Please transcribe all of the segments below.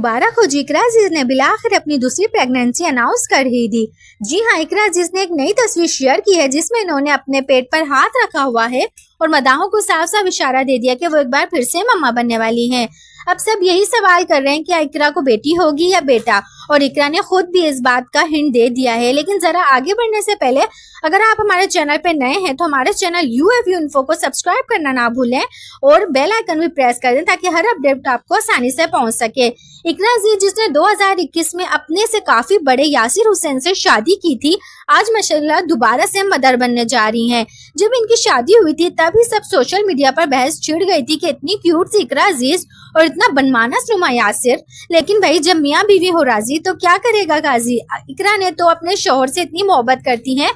मुबारक हो जी, इकरा अजीज ने बिलाखिर अपनी दूसरी प्रेगनेंसी अनाउंस कर ही दी। जी हाँ, इकरा अजीज ने एक नई तस्वीर शेयर की है जिसमें इन्होंने अपने पेट पर हाथ रखा हुआ है और मदाहों को साफ साफ इशारा दे दिया कि वो एक बार फिर से मम्मा बनने वाली हैं। अब सब यही सवाल कर रहे हैं कि इकरा को बेटी होगी या बेटा, और इकरा ने खुद भी इस बात का हिंट दे दिया है। लेकिन जरा आगे बढ़ने से पहले अगर आप हमारे चैनल पे नए हैं तो हमारे चैनल UFU इन्फो को सब्सक्राइब करना ना भूलें और बेल आइकन भी प्रेस कर दें ताकि हर अपडेट आपको आसानी से पहुंच सके। इकरा अजीज जिसने 2021 में अपने से काफी बड़े यासिर हुसैन से शादी की थी, आज माशाल्लाह दोबारा से मदर बनने जा रही हैं। जब इनकी शादी हुई थी तभी सब सोशल मीडिया पर बहस छिड़ गई थी कि इतनी क्यूट सी इकरा अजीज और इतना बनमानस नुमा यासिर। लेकिन भाई जब मियाँ बीवी हो राजी तो क्या करेगा गाजी। इकरा ने तो अपने शौहर से इतनी मोहब्बत करती हैं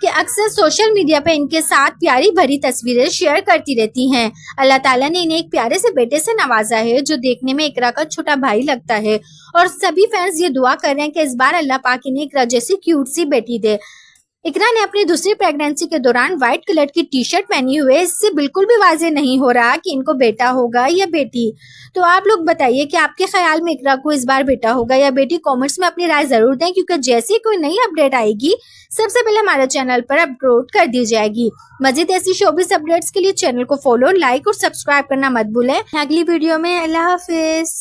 कि अक्सर सोशल मीडिया पे इनके साथ प्यारी भरी तस्वीरें शेयर करती रहती हैं। अल्लाह ताला ने इन्हें एक प्यारे से बेटे से नवाजा है जो देखने में इकरा का छोटा भाई लगता है, और सभी फैंस ये दुआ कर रहे हैं कि इस बार अल्लाह पाक इन्हें इकरा जैसी क्यूट सी बेटी दे। इकरा ने अपनी दूसरी प्रेगनेंसी के दौरान व्हाइट कलर की टी-शर्ट पहनी हुई है। इससे बिल्कुल भी वाज़ेह नहीं हो रहा कि इनको बेटा होगा या बेटी। तो आप लोग बताइए कि आपके ख्याल में इकरा को इस बार बेटा होगा या बेटी। कमेंट्स में अपनी राय जरूर दें, क्योंकि जैसे कोई नई अपडेट आएगी सबसे पहले हमारे चैनल पर अपलोड कर दी जाएगी। मजीद ऐसी शोबिस अपडेट्स के लिए चैनल को फॉलो, लाइक और सब्सक्राइब करना मत भूलें। अगली वीडियो में अल्लाह हाफिज।